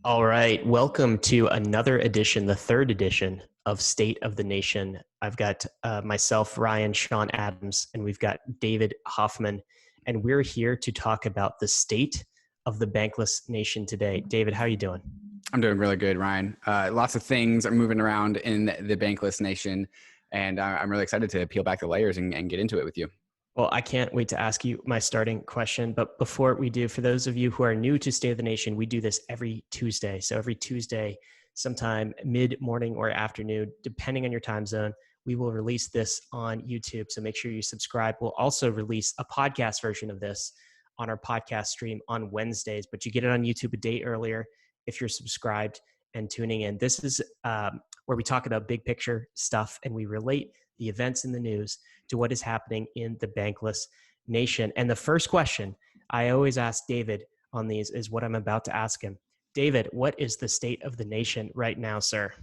All right. Welcome to another edition, the third edition of State of the Nation. I've got myself, Ryan, Sean Adams, and we've got David Hoffman. And we're here to talk about the state of the Bankless Nation today. David, how are you doing? I'm doing really good, Ryan. Lots of things are moving around in the Bankless Nation, and I'm really excited to peel back the layers and get into it with you. Well, I can't wait to ask you my starting question. But before we do, for those of you who are new to State of the Nation, we do this every Tuesday. So every Tuesday, sometime mid-morning or afternoon, depending on your time zone, we will release this on YouTube. So make sure you subscribe. We'll also release a podcast version of this on our podcast stream on Wednesdays, but you get it on YouTube a day earlier if you're subscribed and tuning in. This is where we talk about big picture stuff and we relate the events in the news to what is happening in the Bankless Nation. And the first question I always ask David on these is what I'm about to ask him. David, what is the state of the nation right now, sir?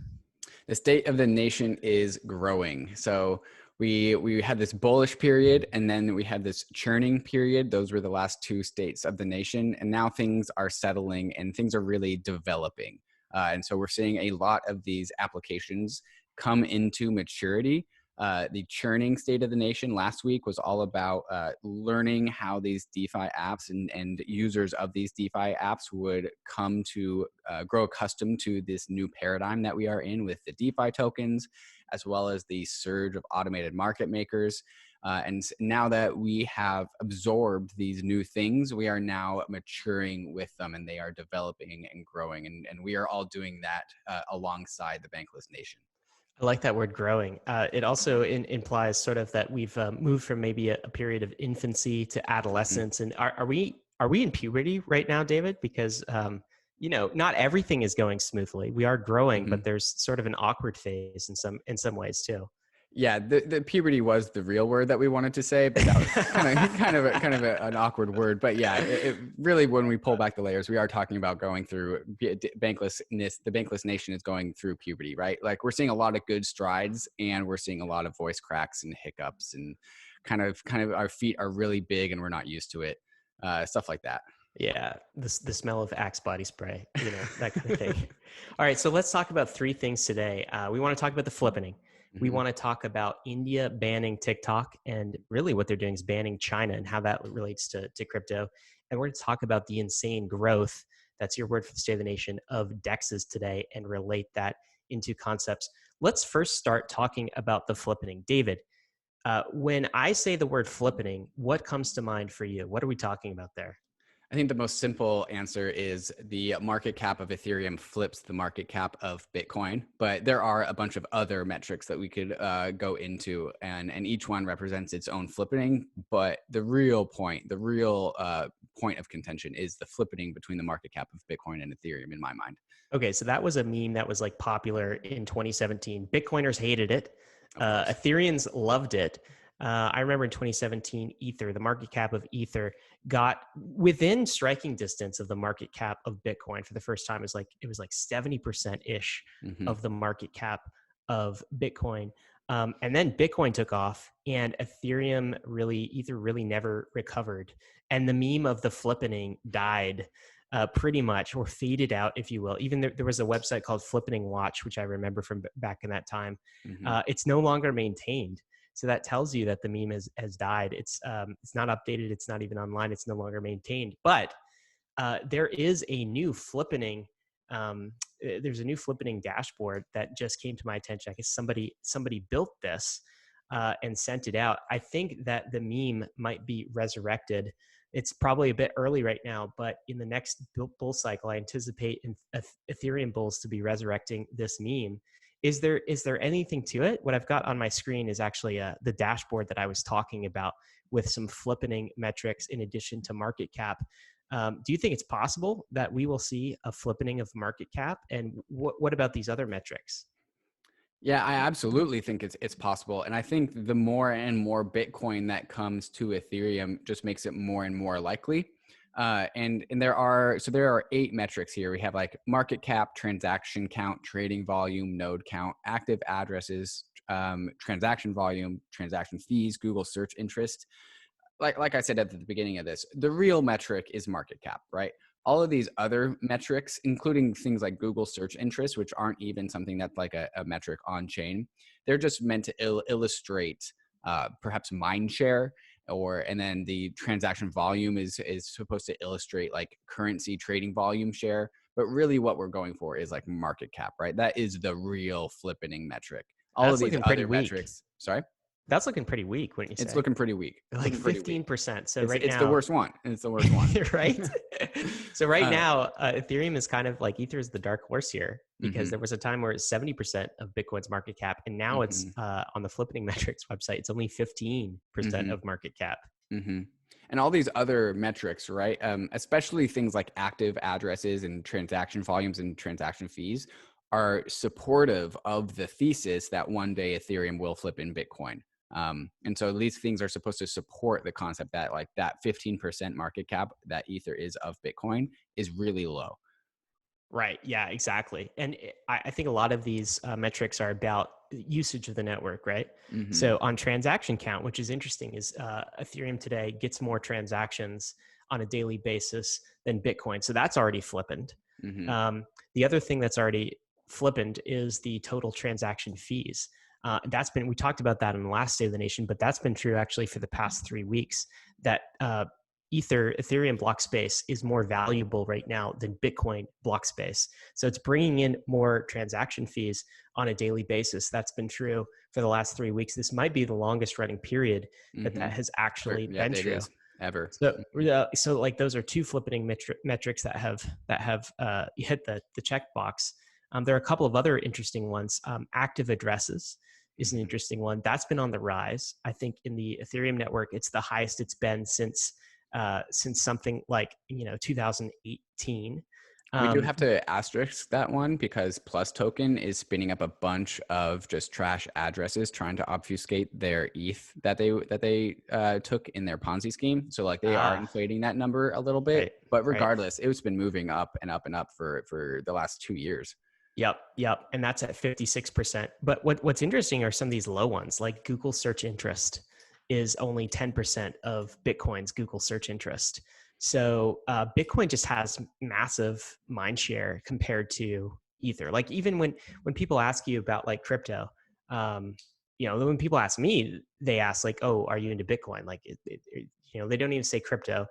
The state of the nation is growing. So we had this bullish period, and then we had this churning period. Those were the last two states of the nation, and now things are settling and things are really developing. And so we're seeing a lot of these applications come into maturity. The churning state of the nation last week was all about learning how these DeFi apps and users of these DeFi apps would come to grow accustomed to this new paradigm that we are in with the DeFi tokens, as well as the surge of automated market makers. And now that we have absorbed these new things, we are now maturing with them, and they are developing and growing. And we are all doing that alongside the Bankless Nation. I like that word growing. It also implies sort of that we've moved from maybe a period of infancy to adolescence. And are we in puberty right now, David? Because not everything is going smoothly. We are growing, but there's sort of an awkward phase in some ways too. Yeah, the puberty was the real word that we wanted to say, but that was kind of an awkward word. But yeah, it really, when we pull back the layers, we are talking about going through banklessness. The Bankless Nation is going through puberty, right? Like we're seeing a lot of good strides, and we're seeing a lot of voice cracks and hiccups, and kind of our feet are really big, and we're not used to it. Stuff like that. Yeah, the smell of Axe body spray, that kind of thing. All right, so let's talk about three things today. We want to talk about the flippening. We want to talk about India banning TikTok, and really what they're doing is banning China and how that relates to crypto. And we're going to talk about the insane growth, that's your word for the state of the nation, of DEXs today and relate that into concepts. Let's first start talking about the flippening. David, when I say the word flippening, what comes to mind for you? What are we talking about there? I think the most simple answer is the market cap of Ethereum flips the market cap of Bitcoin, but there are a bunch of other metrics that we could go into, and each one represents its own flippening. But the real point of contention is the flippening between the market cap of Bitcoin and Ethereum, in my mind. Okay, so that was a meme that was like popular in 2017. Bitcoiners hated it. Ethereans loved it. I remember in 2017, Ether, the market cap of Ether, got within striking distance of the market cap of Bitcoin for the first time. It was like 70% ish of the market cap of Bitcoin. And then Bitcoin took off, and Ether really never recovered. And the meme of the flippening died pretty much, or faded out, if you will. Even there was a website called Flippening Watch, which I remember from back in that time. It's no longer maintained. So that tells you that the meme has died. It's not updated. It's not even online. It's no longer maintained. But there is a new flippening. There's a new flippening dashboard that just came to my attention. I guess somebody built this and sent it out. I think that the meme might be resurrected. It's probably a bit early right now, but in the next bull cycle, I anticipate Ethereum bulls to be resurrecting this meme. Is there anything to it? What I've got on my screen is actually the dashboard that I was talking about, with some flippening metrics in addition to market cap. Do you think it's possible that we will see a flippening of market cap? And what about these other metrics? Yeah, I absolutely think it's possible. And I think the more and more Bitcoin that comes to Ethereum just makes it more and more likely. And there are 8 metrics here. We have like market cap, transaction count, trading volume, node count, active addresses, transaction volume, transaction fees, Google search interest. Like I said at the beginning of this, the real metric is market cap, right? all of these other metrics, including things like Google search interest, which aren't even something that's like a metric on chain, they're just meant to illustrate perhaps mind share, and then the transaction volume is supposed to illustrate like currency trading volume share. But really what we're going for is like market cap, right? That is the real flippening metric. All of That's these looking pretty other weak. metrics, sorry? That's looking pretty weak, wouldn't you It's say? looking pretty weak. It's Like looking pretty weak. 15%. So right It's the now, worst one. It's the worst one. right? So right uh, now, Ethereum is kind of like Ether is the dark horse here because mm-hmm, there was a time where it's 70% of Bitcoin's market cap, and now it's mm-hmm, on the Flippening Metrics website, it's only 15% mm-hmm, of market cap. mm-hmm. And all these other metrics, right? Especially things like active addresses and transaction volumes and transaction fees are supportive of the thesis that one day Ethereum will flip in Bitcoin. And so these things are supposed to support the concept that like that 15% market cap that Ether is of Bitcoin is really low. Right. Yeah, exactly. And I think a lot of these metrics are about usage of the network, right? Mm-hmm, So on transaction count, which is interesting, is Ethereum today gets more transactions on a daily basis than Bitcoin. So that's already flippened. mm-hmm, Um, the other thing that's already flippened is the total transaction fees. We talked about that in the last State of the Nation, but that's been true actually for the past 3 weeks. That Ethereum block space is more valuable right now than Bitcoin block space. So it's bringing in more transaction fees on a daily basis. That's been true for the last 3 weeks. This might be the longest running period mm-hmm. that has actually Yeah, been it true. is ever. So like those are two flippening metrics that have hit the checkbox. There are a couple of other interesting ones. Active addresses is an interesting one. That's been on the rise. I think in the Ethereum network, it's the highest it's been since something like 2018. We do have to asterisk that one because Plus Token is spinning up a bunch of just trash addresses trying to obfuscate their ETH that they took in their Ponzi scheme. So like they are inflating that number a little bit, Right, but right. regardless, it's been moving up and up and up for the last 2 years. Yep. And that's at 56%. But what's interesting are some of these low ones, like Google search interest is only 10% of Bitcoin's Google search interest. So Bitcoin just has massive mind share compared to Ether. Like even when people ask you about like crypto, when people ask me, they ask like, "Oh, are you into Bitcoin?" Like, they don't even say crypto.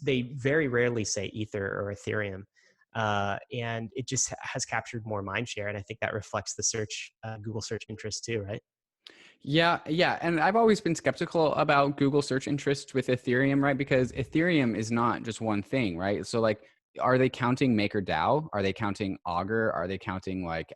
They very rarely say Ether or Ethereum. And it just has captured more mind share, and I think that reflects the Google search interest too, right? Yeah. And I've always been skeptical about Google search interest with Ethereum, right? Because Ethereum is not just one thing, right? So like, are they counting MakerDAO? Are they counting Augur? Are they counting like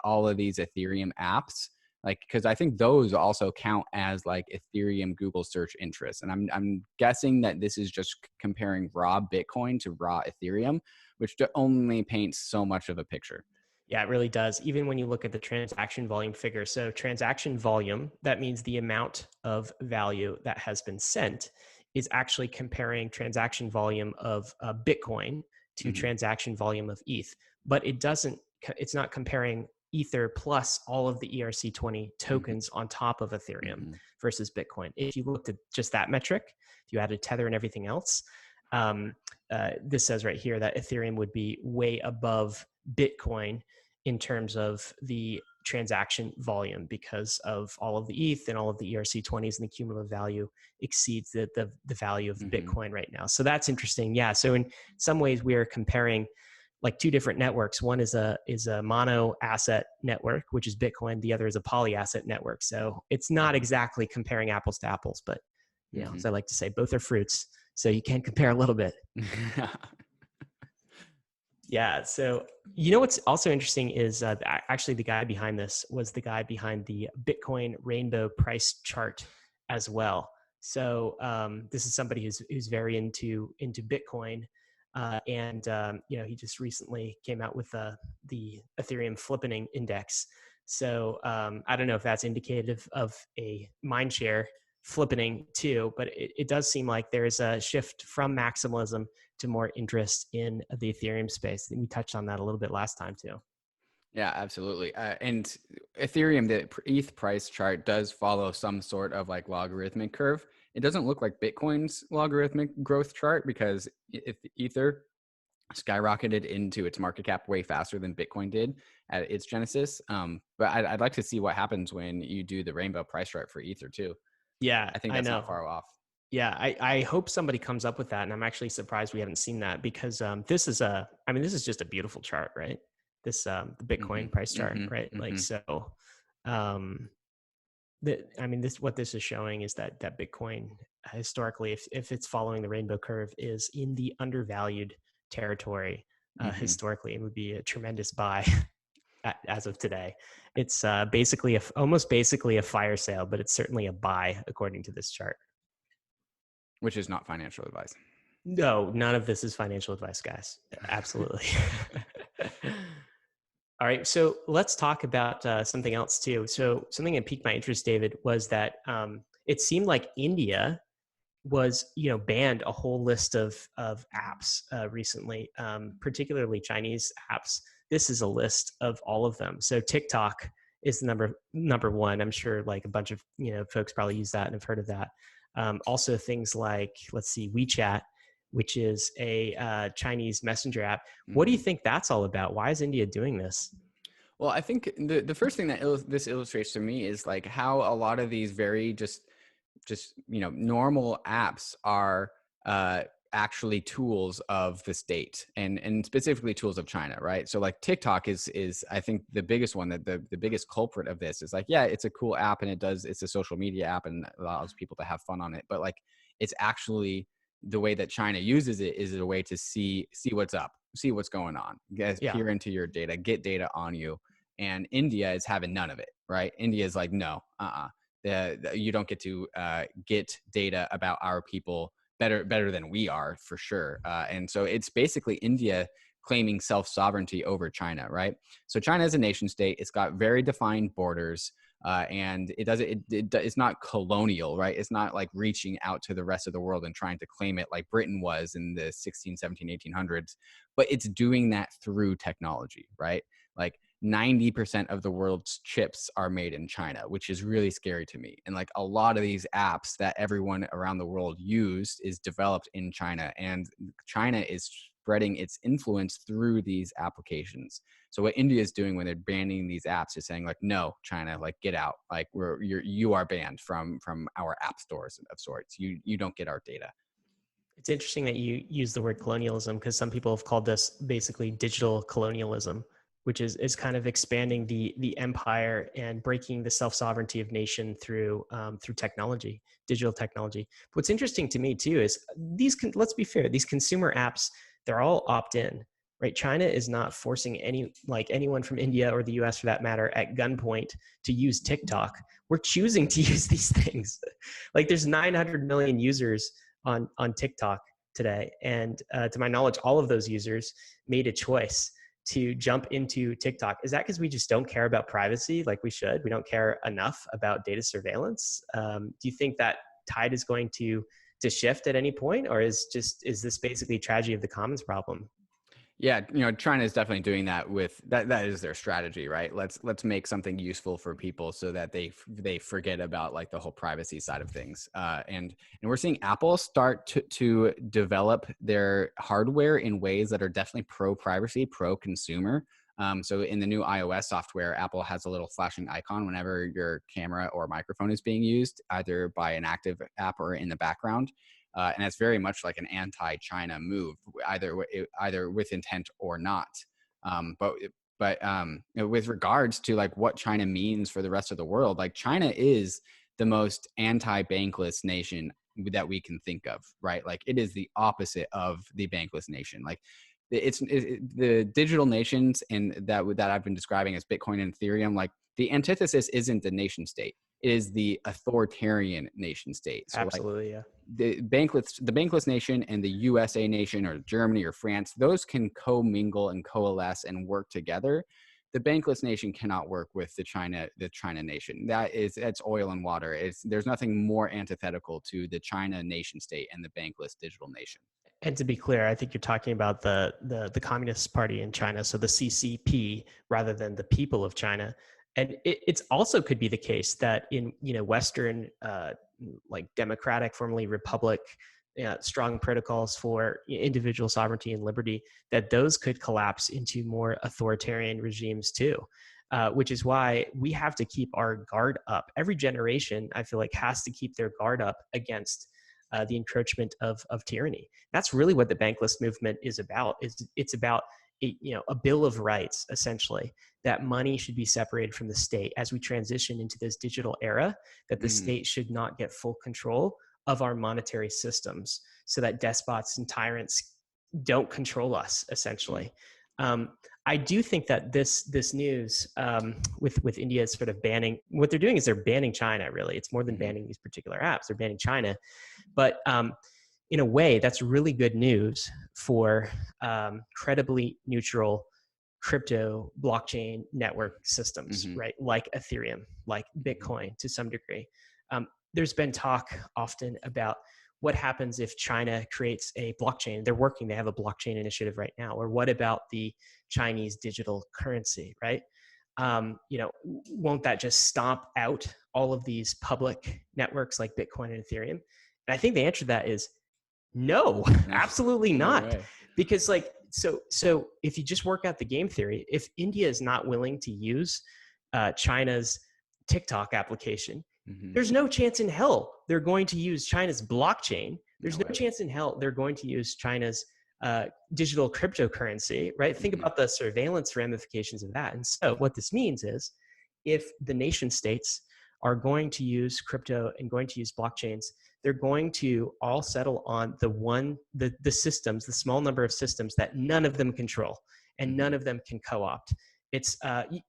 all of these Ethereum apps? Like, because I think those also count as like Ethereum Google search interest. And I'm guessing that this is just comparing raw Bitcoin to raw Ethereum, which only paints so much of a picture. Yeah, it really does. Even when you look at the transaction volume figure. So transaction volume, that means the amount of value that has been sent, is actually comparing transaction volume of Bitcoin to transaction volume of ETH. But it's not comparing Ether plus all of the ERC20 tokens on top of Ethereum versus Bitcoin. If you looked at just that metric, if you added Tether and everything else, this says right here that Ethereum would be way above Bitcoin in terms of the transaction volume because of all of the ETH and all of the ERC20s, and the cumulative value exceeds the value of Bitcoin right now. So that's interesting. Yeah. So in some ways we are comparing like two different networks. One is a mono asset network, which is Bitcoin. The other is a poly asset network. So it's not exactly comparing apples to apples, but as I like to say, both are fruits. So you can compare a little bit. Yeah. So, what's also interesting is actually the guy behind this was the guy behind the Bitcoin rainbow price chart as well. So this is somebody who's very into Bitcoin. And he just recently came out with the Ethereum Flippening Index. So I don't know if that's indicative of a mindshare flippening too, but it does seem like there is a shift from maximalism to more interest in the Ethereum space. And we touched on that a little bit last time too. Yeah, absolutely. And Ethereum, the ETH price chart does follow some sort of like logarithmic curve. It doesn't look like Bitcoin's logarithmic growth chart because if Ether skyrocketed into its market cap way faster than Bitcoin did at its genesis. But I'd like to see what happens when you do the rainbow price chart for Ether too. Yeah, I think I that's not know. far off. Yeah, I hope somebody comes up with that, and I'm actually surprised we haven't seen that because this is this is just a beautiful chart, right? This the Bitcoin price chart, right? Like so, um, this what this is showing is that Bitcoin historically, if it's following the rainbow curve, is in the undervalued territory. Historically, it would be a tremendous buy as of today. It's basically almost basically a fire sale, but it's certainly a buy according to this chart. Which is not financial advice. No, none of this is financial advice, guys. Absolutely. All right, so let's talk about something else too. So something that piqued my interest, David, was that it seemed like India was, banned a whole list of apps recently, particularly Chinese apps. This is a list of all of them. So TikTok is the number one. I'm sure like a bunch of folks probably use that and have heard of that. Also things like, let's see, WeChat, which is a Chinese messenger app. What do you think that's all about? Why is India doing this? Well, I think the first thing that this illustrates to me is like how a lot of these very just normal apps are actually tools of the state and specifically tools of China, right? So like TikTok is I think the biggest one, that the biggest culprit of this is like, yeah, it's a cool app and it's a social media app and allows people to have fun on it, but like it's actually the way that China uses it is a way to see what's up, see what's going on, guys, peer into your data, get data on you. And India is having none of it, right? India is like, no, you don't get to get data about our people better than we are, for sure. And so it's basically India claiming self-sovereignty over China, right? So China is a nation state. It's got very defined borders, and it's not colonial, right? It's not like reaching out to the rest of the world and trying to claim it like Britain was in the 16, 17, 1800s, but it's doing that through technology, right? Like 90% of the world's chips are made in China, which is really scary to me. And like a lot of these apps that everyone around the world used is developed in China, and China is spreading its influence through these applications. So what India is doing when they're banning these apps is saying like, no, China, like get out. Like you are banned from our app stores of sorts. You don't get our data. It's interesting that you use the word colonialism, because some people have called this basically digital colonialism, which is kind of expanding the empire and breaking the self-sovereignty of nation through technology, digital technology. What's interesting to me too is let's be fair, these consumer apps, they're all opt-in, right? China is not forcing anyone from India or the US for that matter at gunpoint to use TikTok. We're choosing to use these things. Like there's 900 million users on TikTok today, and to my knowledge, all of those users made a choice to jump into TikTok. Is that because we just don't care about privacy like we should? We don't care enough about data surveillance? Do you think that tide is going to shift at any point, or is this basically tragedy of the commons problem? Yeah, China is definitely doing that with that. That is their strategy, right? Let's make something useful for people so that they forget about like the whole privacy side of things. And we're seeing Apple start to develop their hardware in ways that are definitely pro privacy, pro consumer. So in the new iOS software, Apple has a little flashing icon whenever your camera or microphone is being used, either by an active app or in the background. And it's very much like an anti-China move, either with intent or not. But with regards to like what China means for the rest of the world, like China is the most anti-bankless nation that we can think of, right? Like it is the opposite of the bankless nation. Like it's the digital nations and that I've been describing as Bitcoin and Ethereum. Like the antithesis isn't the nation state; it is the authoritarian nation state. So Absolutely, like, yeah. the bankless nation and the USA nation or Germany or France, those can commingle and coalesce and work together. The bankless nation cannot work with the China nation. That's oil and water. There's nothing more antithetical to the China nation state and the bankless digital nation. And to be clear, I think you're talking about the Communist Party in China, so the CCP rather than the people of China. And it's also could be the case that in Western like democratic, formerly republic strong protocols for individual sovereignty and liberty, that those could collapse into more authoritarian regimes too. Which is why we have to keep our guard up. Every generation, I feel like, has to keep their guard up against the encroachment of tyranny. That's really what the Bankless movement is about. It's about a bill of rights, essentially, that money should be separated from the state as we transition into this digital era, that the state should not get full control of our monetary systems, so that despots and tyrants don't control us, essentially. I do think that this news with India sort of banning, what they're doing is they're banning China, really. It's more than banning these particular apps. They're banning China. But in a way, that's really good news for credibly neutral crypto blockchain network systems, right? Like Ethereum, like Bitcoin to some degree. There's been talk often about what happens if China creates a blockchain. They have a blockchain initiative right now. Or what about the Chinese digital currency, right? Won't that just stomp out all of these public networks like Bitcoin and Ethereum? And I think the answer to that is no, absolutely not. No, because so if you just work out the game theory, if India is not willing to use China's TikTok application, there's no chance in hell they're going to use China's blockchain. There's no chance in hell they're going to use China's digital cryptocurrency, right? Think about the surveillance ramifications of that. And so what this means is, if the nation states are going to use crypto and going to use blockchains, they're going to all settle on the systems, the small number of systems that none of them control and none of them can co-opt. It's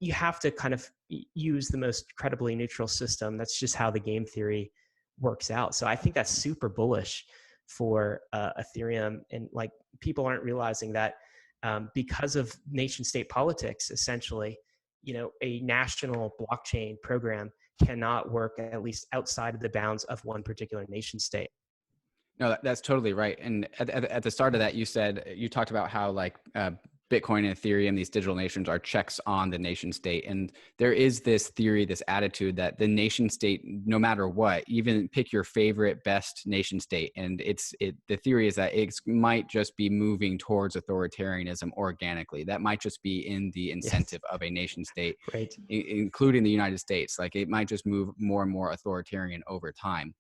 you have to kind of use the most credibly neutral system. That's just how the game theory works out. So I think that's super bullish for Ethereum, and like, people aren't realizing that because of nation state politics, essentially, a national blockchain program cannot work, at least outside of the bounds of one particular nation state. No, that's totally right. And at the start of that, you talked about how Bitcoin and Ethereum, these digital nations, are checks on the nation state. And there is this theory, this attitude that the nation state, no matter what, even pick your favorite best nation state, and the theory is that it might just be moving towards authoritarianism organically. That might just be in the incentive of a nation state, right, including the United States. Like, it might just move more and more authoritarian over time.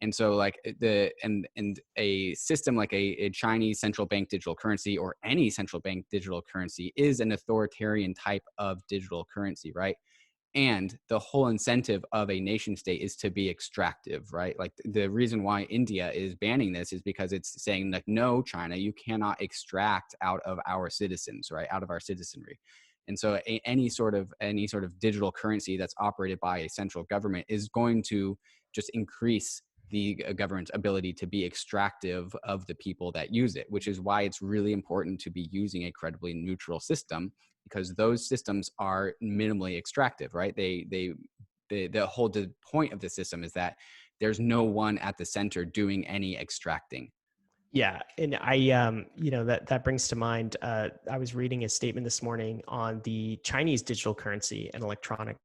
And so a system like a Chinese central bank digital currency, or any central bank digital currency, is an authoritarian type of digital currency, right? And the whole incentive of a nation state is to be extractive, right? Like, the reason why India is banning this is because it's saying, like, no, China, you cannot extract out of our citizens, right? Out of our citizenry. And so any sort of digital currency that's operated by a central government is going to just increase the government's ability to be extractive of the people that use it, which is why it's really important to be using a credibly neutral system, because those systems are minimally extractive, right? The whole point of the system is that there's no one at the center doing any extracting. Yeah, and I, that brings to mind. I was reading a statement this morning on the Chinese digital currency and electronic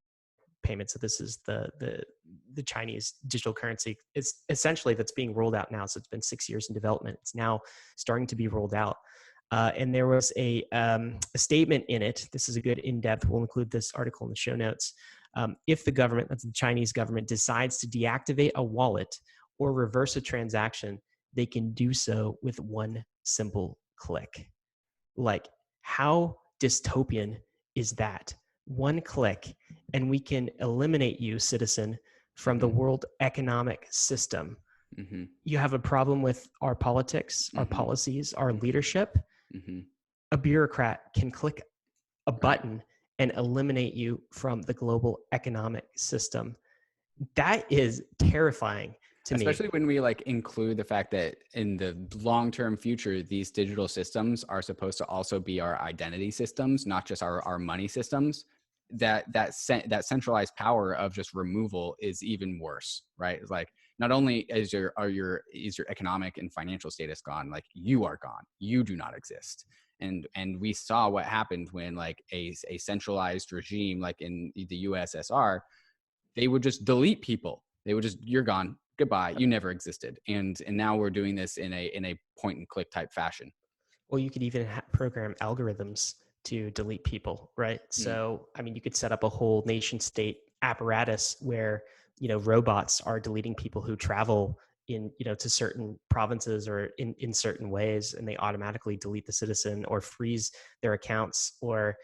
payments. So this is the Chinese digital currency. It's essentially, that's being rolled out now. So it's been 6 years in development. It's now starting to be rolled out. And there was a statement in it. This is a good in-depth. We'll include this article in the show notes. If the government, that's the Chinese government, decides to deactivate a wallet or reverse a transaction, they can do so with one simple click. Like, how dystopian is that? One click, and we can eliminate you, citizen, from the world economic system. You have a problem with our politics, our policies, our leadership. A bureaucrat can click a button and eliminate you from the global economic system. That is terrifying to me. Especially when we include the fact that in the long-term future, these digital systems are supposed to also be our identity systems, not just our money systems. That centralized power of just removal is even worse, right? It's like, not only is your economic and financial status gone, like, you are gone, you do not exist. And we saw what happened when a centralized regime, like in the USSR, they would just delete people. They would just, you're gone. goodbye, you never existed. And now we're doing this in a point and click type fashion. Well, you could even program algorithms to delete people, right? Mm. So, I mean, you could set up a whole nation state apparatus where, robots are deleting people who travel in, to certain provinces or in certain ways, and they automatically delete the citizen or freeze their accounts or,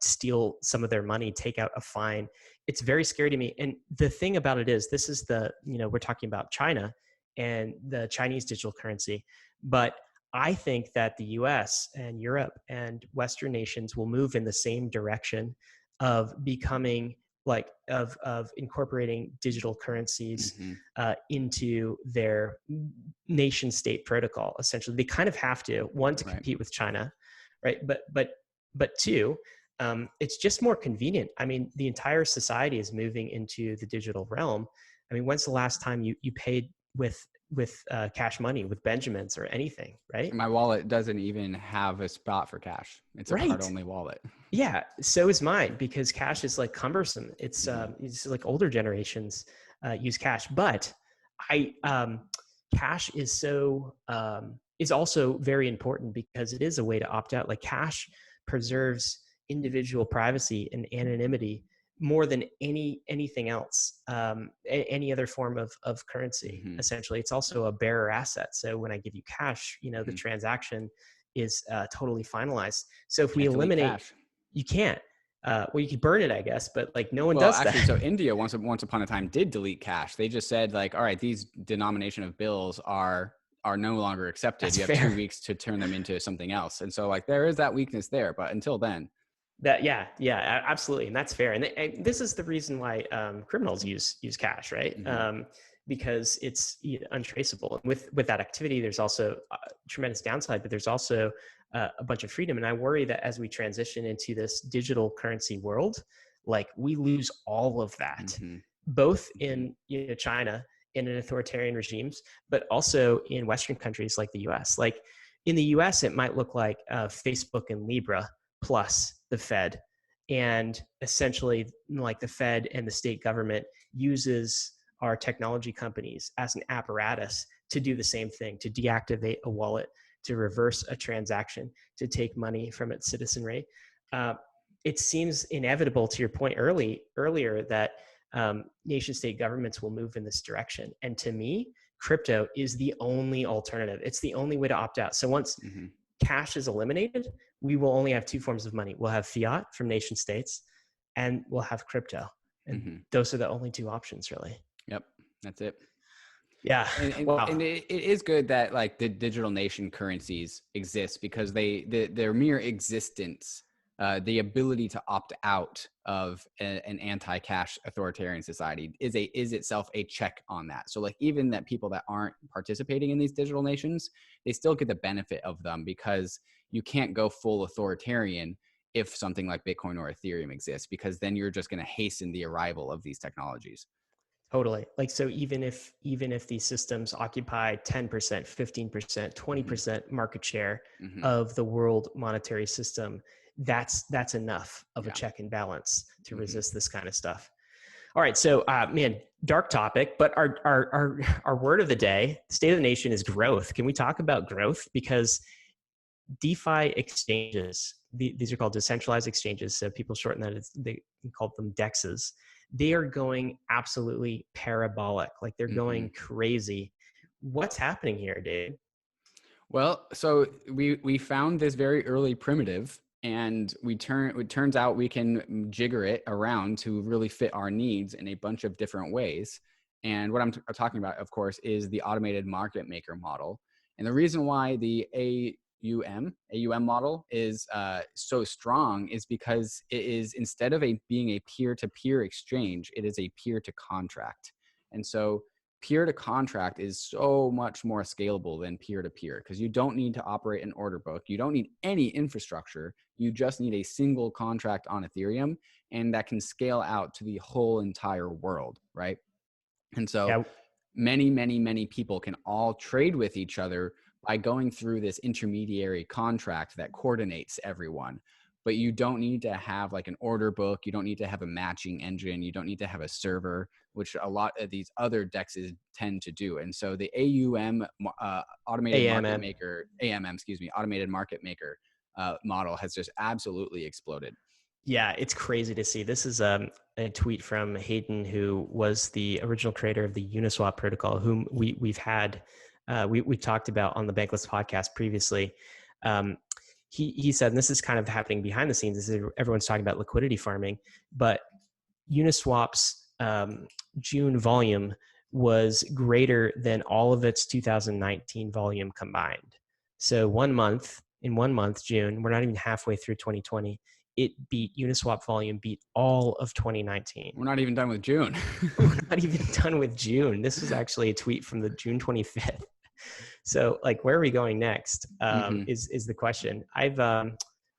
steal some of their money, take out a fine. It's very scary to me. And the thing about it is, this is we're talking about China and the Chinese digital currency, but I think that the US and Europe and Western nations will move in the same direction of becoming of incorporating digital currencies Mm-hmm. into their nation state protocol. Essentially, they kind of have to, one, to Right. compete with China, right? But two, it's just more convenient. I mean, the entire society is moving into the digital realm. I mean, when's the last time you paid with cash money, with Benjamins or anything, right? My wallet doesn't even have a spot for cash. It's a card Right. only wallet. Yeah. So is mine, because cash is like cumbersome. It's like older generations use cash, but cash is also very important because it is a way to opt out. Like, cash preserves individual privacy and anonymity more than anything else, any other form of currency. Mm-hmm. Essentially, it's also a bearer asset. So when I give you cash, the transaction is totally finalized. So if we Can't delete eliminate, cash. you can't. Well, you can burn it, I guess, but like no one Well, does actually, that. so India once upon a time did delete cash. They just said like, all right, these denomination of bills are no longer accepted. That's You have 2 fair. weeks to turn them into something else. And so like there is that weakness there, but until then, Yeah, absolutely, and that's fair. And this is the reason why criminals use cash, right? mm-hmm. Because it's untraceable. And with that activity, there's also a tremendous downside, but there's also a bunch of freedom. And I worry that as we transition into this digital currency world, like, we lose all of that, Mm-hmm. both Mm-hmm. in China, in an authoritarian regimes, but also in Western countries like the U.S. Like, in the U.S., it might look like Facebook and Libra plus the Fed. And essentially, like, the Fed and the state government uses our technology companies as an apparatus to do the same thing, to deactivate a wallet, to reverse a transaction, to take money from its citizenry. It seems inevitable, to your point earlier, that nation state governments will move in this direction. And to me, crypto is the only alternative. It's the only way to opt out. So once Mm-hmm. cash is eliminated, we will only have two forms of money. We'll have fiat from nation states, and we'll have crypto. And Mm-hmm. those are the only two options, really. Yep, that's it. Yeah. And Wow. it is good that like the digital nation currencies exist because their mere existence, the ability to opt out of an anti-cash authoritarian society is itself a check on that. So like even that people that aren't participating in these digital nations, they still get the benefit of them because you can't go full authoritarian if something like Bitcoin or Ethereum exists, because then you're just going to hasten the arrival of these technologies. Totally. Like, so even if these systems occupy 10%, 15%, 20% market share Mm-hmm. of the world monetary system, that's enough of a Yeah. check and balance to Mm-hmm. resist this kind of stuff. All right. So, man, dark topic, but our word of the day, state of the nation, is growth. Can we talk about growth? Because DeFi exchanges, these are called decentralized exchanges. So people shorten that, they call them DEXs. They are going absolutely parabolic. Like, they're going crazy. What's happening here, dude? Well, so we found this very early primitive, and it turns out we can jigger it around to really fit our needs in a bunch of different ways. And what I'm talking about, of course, is the automated market maker model. And the reason why the AUM model is so strong is because it is, instead of being a peer-to-peer exchange, it is a peer-to-contract. And so peer-to-contract is so much more scalable than peer-to-peer because you don't need to operate an order book. You don't need any infrastructure. You just need a single contract on Ethereum, and that can scale out to the whole entire world, right? And so many people can all trade with each other by going through this intermediary contract that coordinates everyone. but you don't need to have like an order book. You don't need to have a matching engine. You don't need to have a server, which a lot of these other DEXs tend to do. And so the AUM, automated market maker, AMM, excuse me, automated market maker model has just absolutely exploded. Yeah, it's crazy to see. This is a tweet from Hayden, who was the original creator of the Uniswap protocol, whom we've had, we talked about on the Bankless podcast previously. He said, and this is kind of happening behind the scenes, is everyone's talking about liquidity farming, but Uniswap's June volume was greater than all of its 2019 volume combined. So in 1 month, June, we're not even halfway through 2020, it beat Uniswap volume, beat all of 2019. We're not even done with June. We're not even done with June. This was actually a tweet from the June 25th. So like, where are we going next is the question. I've got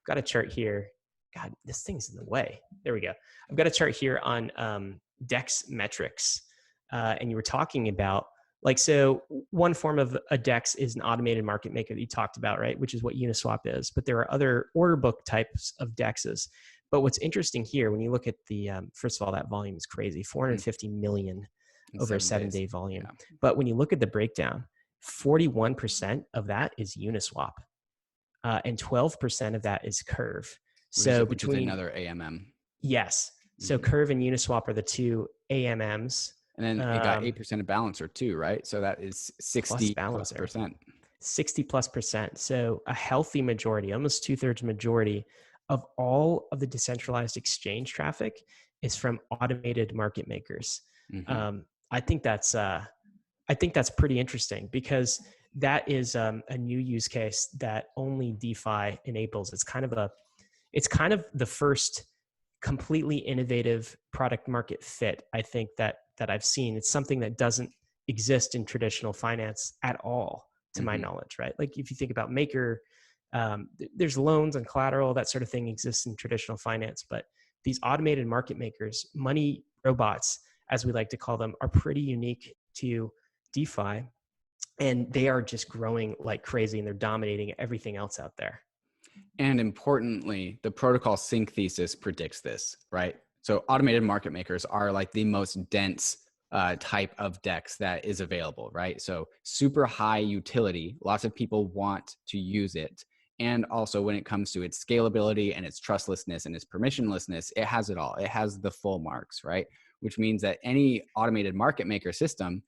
a chart here. God, this thing's in the way. There we go. I've got a chart here on DEX Metrics. And you were talking about, like, so one form of a DEX is an automated market maker that you talked about, right? Which is what Uniswap is. But there are other order book types of DEXs. But what's interesting here, when you look at the, first of all, that volume is crazy, 450 million over a 7-day volume. Yeah. But when you look at the breakdown, 41% of that is Uniswap, and 12% of that is Curve. Which is another AMM. Yes. So Curve and Uniswap are the two AMMs. And then it got 8% of balancer too, right? So that is 60 plus percent. 60 plus percent. So a healthy majority, almost 2/3 majority of all of the decentralized exchange traffic is from automated market makers. I think that's pretty interesting, because that is a new use case that only DeFi enables. It's kind of the first completely innovative product market fit, I think, that I've seen. It's something that doesn't exist in traditional finance at all, to my knowledge, right? Like, if you think about Maker, there's loans and collateral, that sort of thing exists in traditional finance, but these automated market makers, money robots, as we like to call them, are pretty unique to DeFi, and they are just growing like crazy, and they're dominating everything else out there. And importantly, the protocol sync thesis predicts this, right? So automated market makers are like the most dense type of DEX that is available, right? So super high utility, lots of people want to use it. And also when it comes to its scalability and its trustlessness and its permissionlessness, it has it all. It has the full marks, right? Which means that any automated market maker system,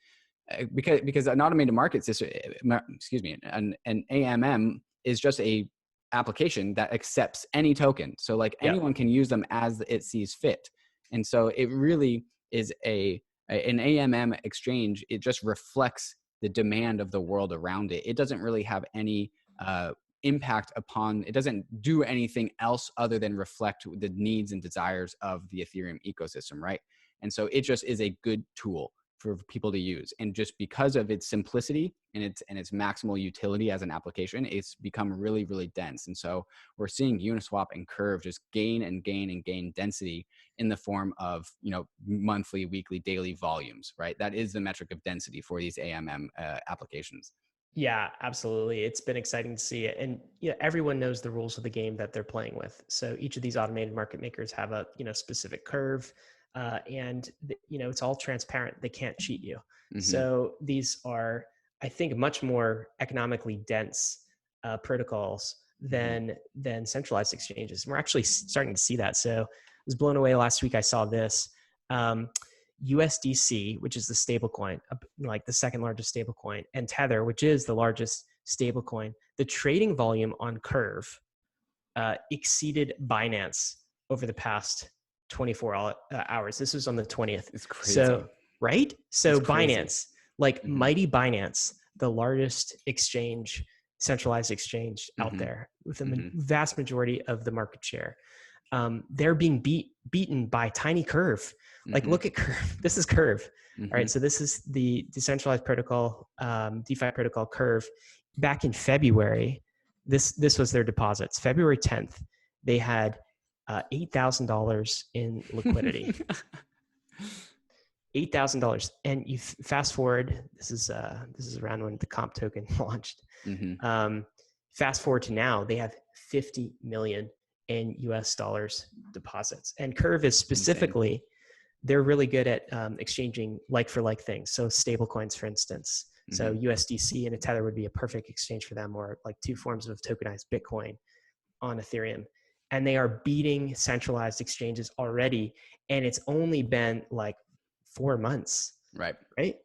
because an automated market system, an AMM is just a application that accepts any token. So like anyone can use them as it sees fit. And so it really is an AMM exchange. It just reflects the demand of the world around it. It doesn't really have any impact upon, it doesn't do anything else other than reflect the needs and desires of the Ethereum ecosystem, right? And so it just is a good tool for people to use. And just because of its simplicity and its maximal utility as an application, it's become really, really dense. And so we're seeing Uniswap and Curve just gain and gain and gain density in the form of, monthly, weekly, daily volumes, right? That is the metric of density for these AMM applications. Yeah, absolutely. It's been exciting to see it. And everyone knows the rules of the game that they're playing with. So each of these automated market makers have a, specific curve. And it's all transparent. They can't cheat you. So these are, I think, much more economically dense protocols than centralized exchanges. And we're actually starting to see that. So I was blown away last week. I saw this USDC, which is the stablecoin, like the second largest stablecoin, and Tether, which is the largest stablecoin. The trading volume on Curve exceeded Binance over the past 24 hours. This was on the 20th. It's crazy. So, right? So Binance, like mighty Binance, the largest exchange, centralized exchange out there with a vast majority of the market share. They're being beaten by tiny Curve. Like, look at Curve. This is Curve. All right. So this is the decentralized protocol, DeFi protocol Curve. Back in February, this was their deposits. February 10th, they had $8,000 in liquidity. $8,000. And you fast forward, this is around when the comp token launched. Fast forward to now, they have 50 million in US dollars deposits. And Curve is Insane. specifically, they're really good at exchanging like for like things. So stable coins, for instance. So USDC and a Tether would be a perfect exchange for them, or like two forms of tokenized Bitcoin on Ethereum. And they are beating centralized exchanges already. And it's only been like 4 months. Right.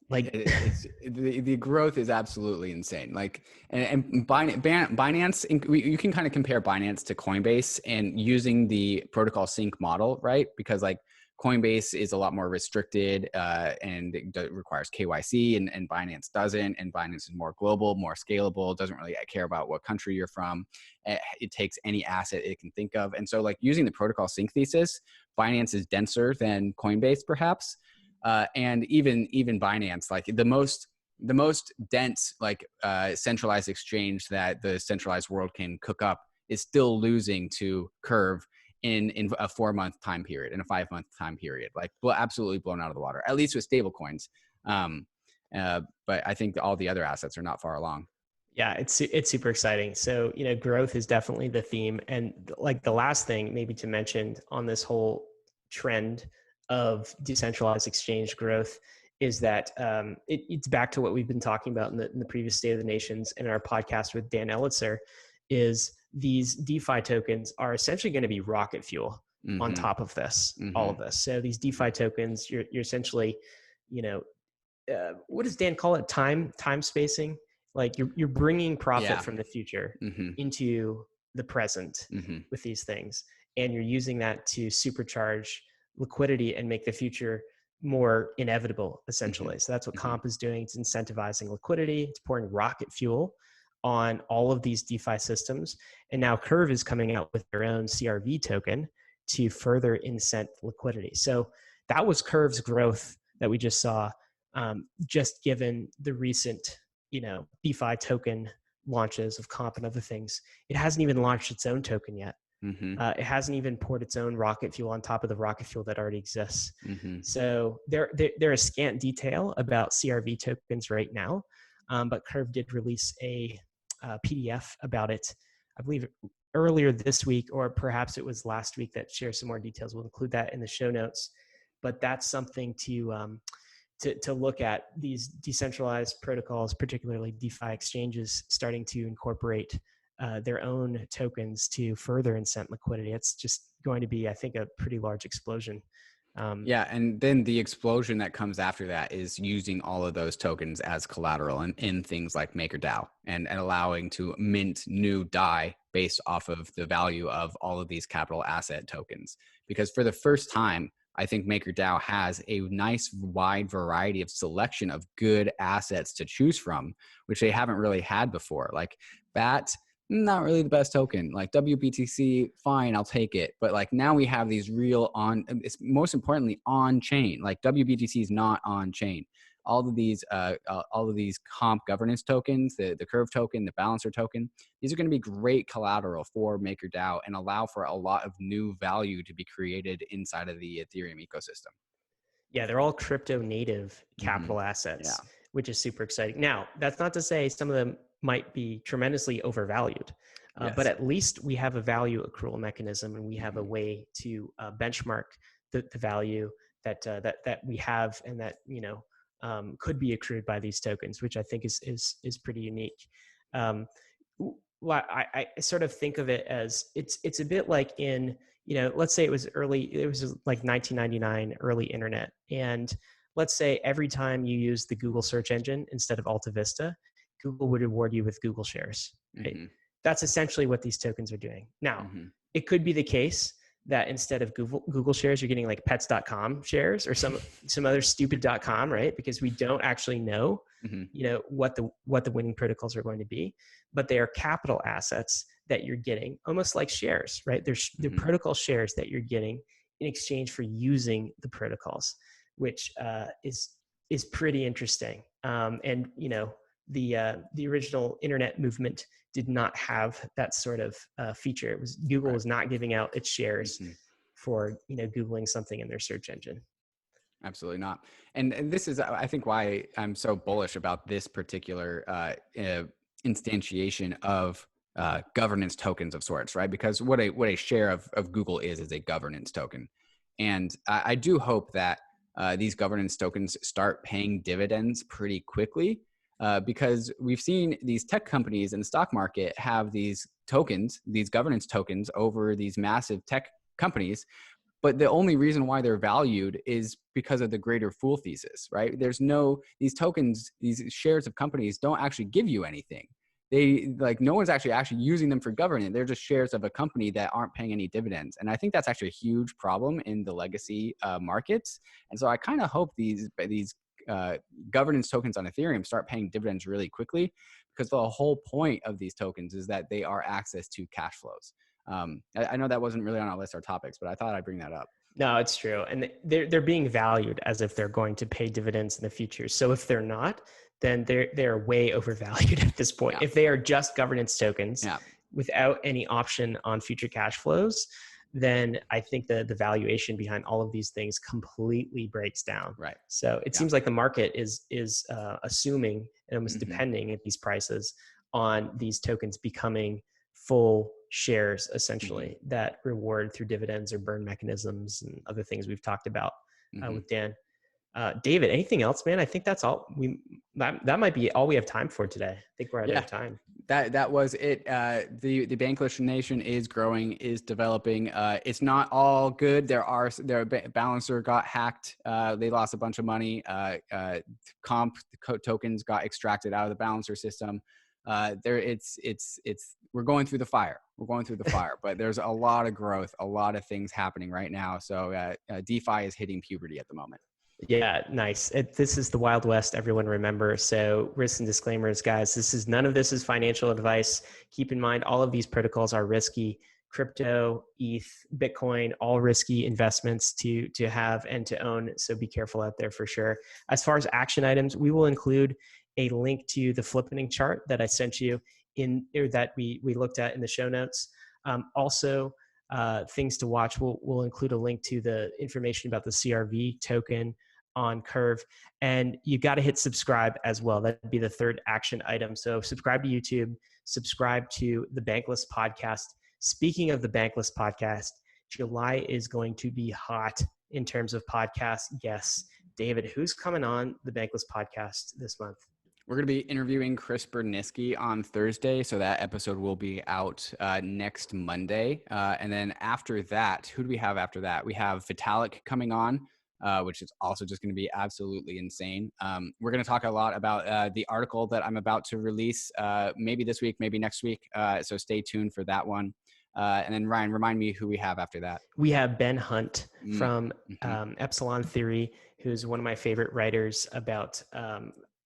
Like the growth is absolutely insane. Like, and Binance, you can kind of compare Binance to Coinbase and using the protocol sync model, right? Because like Coinbase is a lot more restricted and it requires KYC and Binance doesn't. And Binance is more global, more scalable, doesn't really care about what country you're from. It takes any asset it can think of. And so like using the protocol sync thesis, Binance is denser than Coinbase perhaps. And even Binance, like the most dense like centralized exchange that the centralized world can cook up is still losing to Curve in a 4-month time period, in a 5-month time period, like absolutely blown out of the water, at least with stable coins. But I think all the other assets are not far along. Yeah, it's super exciting. So, growth is definitely the theme. And like the last thing maybe to mention on this whole trend of decentralized exchange growth is that it's back to what we've been talking about in the previous State of the Nations and our podcast with Dan Elitzer, is these DeFi tokens are essentially going to be rocket fuel on top of this, all of this. So these DeFi tokens, you're essentially, what does Dan call it? Time spacing. Like you're bringing profit from the future into the present with these things, and you're using that to supercharge liquidity and make the future more inevitable, essentially. So that's what Comp is doing. It's incentivizing liquidity. It's pouring rocket fuel on all of these DeFi systems. And now Curve is coming out with their own CRV token to further incent liquidity. So that was Curve's growth that we just saw, just given the recent, DeFi token launches of Comp and other things. It hasn't even launched its own token yet. It hasn't even poured its own rocket fuel on top of the rocket fuel that already exists. So there is scant detail about CRV tokens right now, but Curve did release a PDF about it, I believe earlier this week, or perhaps it was last week, that shares some more details. We'll include that in the show notes. But that's something to look at, these decentralized protocols, particularly DeFi exchanges, starting to incorporate their own tokens to further incent liquidity. It's just going to be, I think, a pretty large explosion. Yeah, and then the explosion that comes after that is using all of those tokens as collateral in things like MakerDAO and allowing to mint new DAI based off of the value of all of these capital asset tokens. Because for the first time, I think MakerDAO has a nice wide variety of selection of good assets to choose from, which they haven't really had before. Like BAT, not really the best token. Like WBTC, fine, I'll take it. But like now we have these real it's most importantly on chain. Like WBTC is not on chain. All of these comp governance tokens, the Curve token, the Balancer token, these are going to be great collateral for MakerDAO and allow for a lot of new value to be created inside of the Ethereum ecosystem. Yeah, they're all crypto native capital assets, which is super exciting. Now, that's not to say some of them might be tremendously overvalued, but at least we have a value accrual mechanism, and we have a way to benchmark the value that we have, and that could be accrued by these tokens, which I think is pretty unique. I sort of think of it as it's a bit like in, let's say it was like 1999, early internet, and let's say every time you use the Google search engine instead of Alta Vista, Google would reward you with Google shares. Right? That's essentially what these tokens are doing. Now, it could be the case that instead of Google shares, you're getting like pets.com shares or some other stupid .com, right? Because we don't actually know, what the winning protocols are going to be, but they are capital assets that you're getting, almost like shares, right? They're protocol shares that you're getting in exchange for using the protocols, which is pretty interesting. And the original internet movement did not have that sort of feature. It was Google was not giving out its shares for Googling something in their search engine. Absolutely not. And this is, I think, why I'm so bullish about this particular instantiation of governance tokens of sorts, right? Because what a share of Google is a governance token. And I do hope that these governance tokens start paying dividends pretty quickly, because we've seen these tech companies in the stock market have these tokens, these governance tokens over these massive tech companies. But the only reason why they're valued is because of the greater fool thesis, right? These tokens, these shares of companies don't actually give you anything. No one's actually using them for governance. They're just shares of a company that aren't paying any dividends. And I think that's actually a huge problem in the legacy markets. And so I kind of hope these governance tokens on Ethereum start paying dividends really quickly, because the whole point of these tokens is that they are access to cash flows. I know that wasn't really on our list of topics, but I thought I'd bring that up. No, it's true. And they're being valued as if they're going to pay dividends in the future. So if they're not, then they're way overvalued at this point. Yeah. If they are just governance tokens Yeah. without any option on future cash flows, then I think the valuation behind all of these things completely breaks down. Right. So it seems like the market is assuming and almost depending at these prices on these tokens becoming full shares, essentially, that reward through dividends or burn mechanisms and other things we've talked about with Dan. David, anything else, man? I think that's all. That might be all we have time for today. I think we're out of time. That was it. The Bankless Nation is growing, is developing. It's not all good. Their balancer got hacked. They lost a bunch of money. Tokens got extracted out of the balancer system. We're going through the fire. But there's a lot of growth, a lot of things happening right now. So DeFi is hitting puberty at the moment. Yeah, nice. This is the Wild West, everyone remember. So risks and disclaimers, guys. None of this is financial advice. Keep in mind, all of these protocols are risky. Crypto, ETH, Bitcoin, all risky investments to have and to own. So be careful out there for sure. As far as action items, we will include a link to the flippening chart that I sent you that we looked at in the show notes. Also, things to watch. We'll include a link to the information about the CRV token on Curve, and you got to hit subscribe as well. That'd be the third action item. So subscribe to YouTube, subscribe to the Bankless podcast. Speaking of the Bankless podcast, July is going to be hot in terms of podcast guests. David, who's coming on the Bankless podcast this month? We're going to be interviewing Chris Berniski on Thursday, so that episode will be out next Monday. And then after that, who do we have after that? We have Vitalik coming on, which is also just going to be absolutely insane. We're going to talk a lot about the article that I'm about to release, maybe this week, maybe next week. So stay tuned for that one. And then Ryan, remind me who we have after that. We have Ben Hunt from Epsilon Theory, who's one of my favorite writers about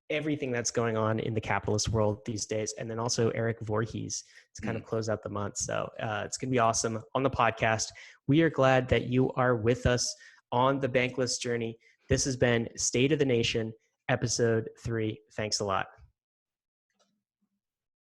everything that's going on in the capitalist world these days. And then also Eric Voorhees to kind of close out the month. So it's going to be awesome on the podcast. We are glad that you are with us on the Bankless journey. This has been State of the Nation, episode 3. Thanks a lot.